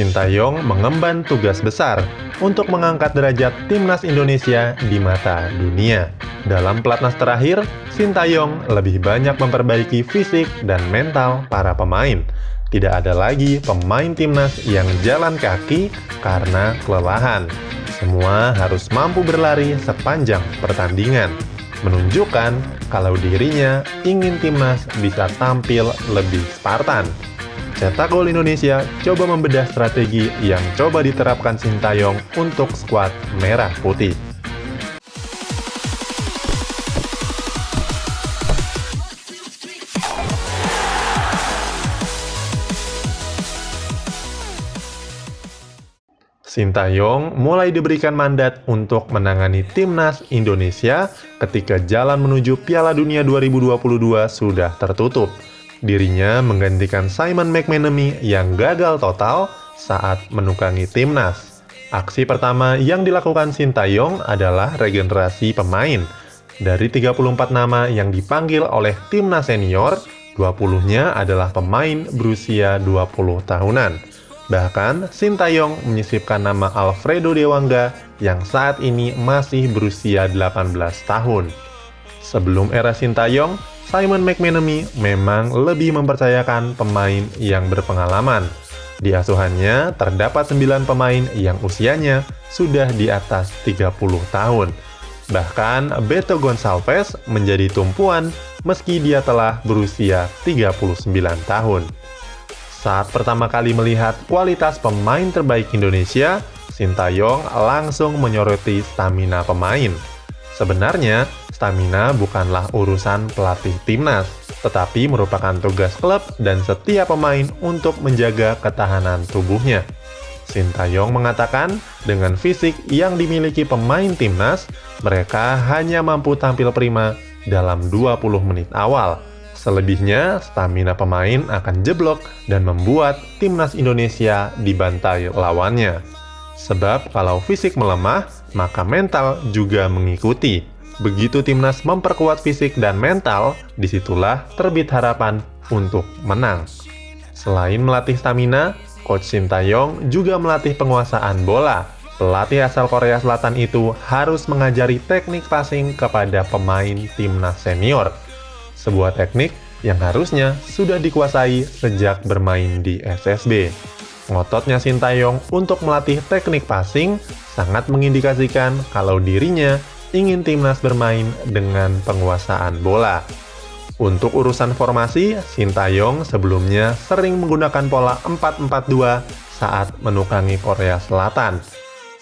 Sintayong mengemban tugas besar untuk mengangkat derajat timnas Indonesia di mata dunia. Dalam pelatnas terakhir, Sintayong lebih banyak memperbaiki fisik dan mental para pemain. Tidak ada lagi pemain timnas yang jalan kaki karena kelelahan. Semua harus mampu berlari sepanjang pertandingan, menunjukkan kalau dirinya ingin timnas bisa tampil lebih Spartan. Cetak Gol Indonesia coba membedah strategi yang coba diterapkan Sintayong untuk skuad merah putih. Sintayong mulai diberikan mandat untuk menangani timnas Indonesia ketika jalan menuju Piala Dunia 2022 sudah tertutup. Dirinya menggantikan Simon McManamy yang gagal total saat menukangi timnas. Aksi pertama yang dilakukan Sintayong adalah regenerasi pemain. Dari 34 nama yang dipanggil oleh timnas senior, 20-nya adalah pemain berusia 20 tahunan. Bahkan, Sintayong menyisipkan nama Alfredo Dewangga yang saat ini masih berusia 18 tahun. Sebelum era Sintayong, Simon McManamy memang lebih mempercayakan pemain yang berpengalaman. Di asuhannya, terdapat 9 pemain yang usianya sudah di atas 30 tahun. Bahkan, Beto Gonçalves menjadi tumpuan meski dia telah berusia 39 tahun. Saat pertama kali melihat kualitas pemain terbaik Indonesia, Sintayong langsung menyoroti stamina pemain. Sebenarnya, stamina bukanlah urusan pelatih timnas, tetapi merupakan tugas klub dan setiap pemain untuk menjaga ketahanan tubuhnya. Sintayong mengatakan, dengan fisik yang dimiliki pemain timnas, mereka hanya mampu tampil prima dalam 20 menit awal. Selebihnya, stamina pemain akan jeblok dan membuat timnas Indonesia dibantai lawannya. Sebab kalau fisik melemah, maka mental juga mengikuti. Begitu timnas memperkuat fisik dan mental, disitulah terbit harapan untuk menang. Selain melatih stamina, Coach Sintayong juga melatih penguasaan bola. Pelatih asal Korea Selatan itu harus mengajari teknik passing kepada pemain timnas senior. Sebuah teknik yang harusnya sudah dikuasai sejak bermain di SSB. Ngototnya Sintayong untuk melatih teknik passing sangat mengindikasikan kalau dirinya ingin timnas bermain dengan penguasaan bola. Untuk urusan formasi, Sintayong sebelumnya sering menggunakan pola 4-4-2 saat menukangi Korea Selatan.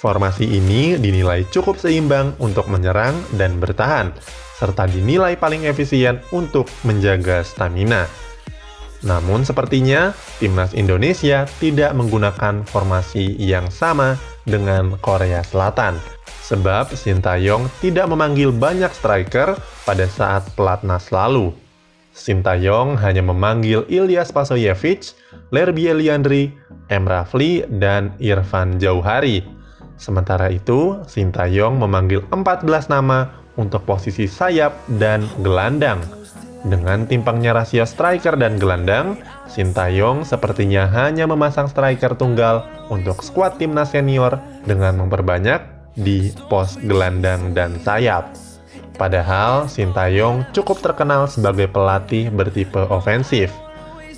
Formasi ini dinilai cukup seimbang untuk menyerang dan bertahan, serta dinilai paling efisien untuk menjaga stamina. Namun sepertinya, timnas Indonesia tidak menggunakan formasi yang sama dengan Korea Selatan, sebab Sintayong tidak memanggil banyak striker pada saat pelatnas lalu. Sintayong hanya memanggil Ilyas Pasoyevich, Lerby Eliandri, M. Rafli, dan Irfan Jauhari. Sementara itu, Sintayong memanggil 14 nama untuk posisi sayap dan gelandang. Dengan timpangnya rasio striker dan gelandang, Sintayong sepertinya hanya memasang striker tunggal untuk skuad timnas senior dengan memperbanyak di pos gelandang dan sayap. Padahal Sintayong cukup terkenal sebagai pelatih bertipe ofensif.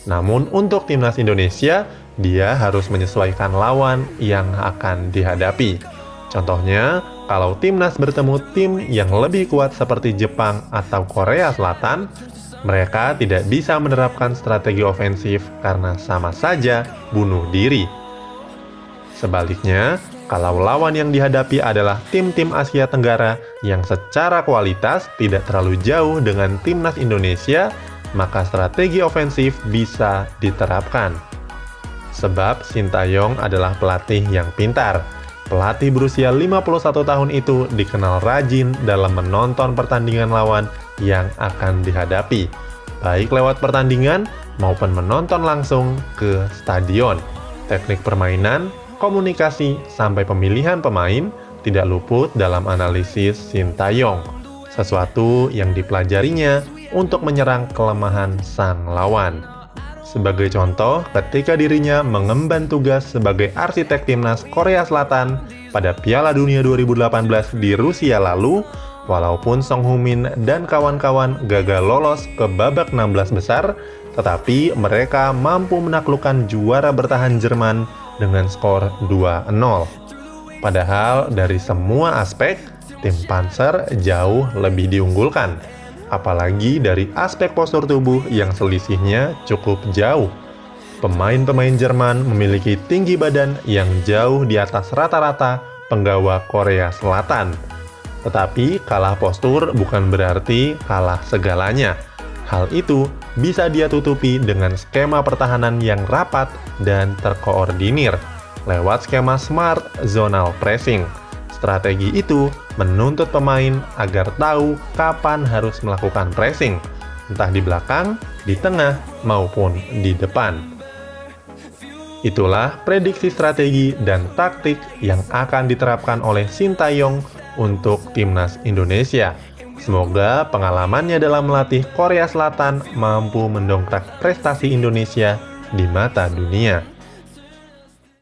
Namun untuk timnas Indonesia, dia harus menyesuaikan lawan yang akan dihadapi. Contohnya, kalau timnas bertemu tim yang lebih kuat seperti Jepang atau Korea Selatan, mereka tidak bisa menerapkan strategi ofensif karena sama saja bunuh diri. Sebaliknya, kalau lawan yang dihadapi adalah tim-tim Asia Tenggara yang secara kualitas tidak terlalu jauh dengan timnas Indonesia, maka strategi ofensif bisa diterapkan. Sebab Sintayong adalah pelatih yang pintar. Pelatih berusia 51 tahun itu dikenal rajin dalam menonton pertandingan lawan yang akan dihadapi, baik lewat pertandingan maupun menonton langsung ke stadion. Teknik permainan, komunikasi, sampai pemilihan pemain tidak luput dalam analisis Sintayong, sesuatu yang dipelajarinya untuk menyerang kelemahan sang lawan. Sebagai contoh, ketika dirinya mengemban tugas sebagai arsitek timnas Korea Selatan pada Piala Dunia 2018 di Rusia lalu, walaupun Song Hoo-min dan kawan-kawan gagal lolos ke babak 16 besar, tetapi mereka mampu menaklukkan juara bertahan Jerman dengan skor 2-0. Padahal dari semua aspek, tim Panzer jauh lebih diunggulkan, apalagi dari aspek postur tubuh yang selisihnya cukup jauh. Pemain-pemain Jerman memiliki tinggi badan yang jauh di atas rata-rata penggawa Korea Selatan. Tetapi kalah postur bukan berarti kalah segalanya. Hal itu bisa dia tutupi dengan skema pertahanan yang rapat dan terkoordinir lewat skema smart zonal pressing. Strategi itu menuntut pemain agar tahu kapan harus melakukan pressing, entah di belakang, di tengah, maupun di depan. Itulah prediksi strategi dan taktik yang akan diterapkan oleh Sintayong untuk timnas Indonesia. Semoga pengalamannya dalam melatih Korea Selatan mampu mendongkrak prestasi Indonesia di mata dunia.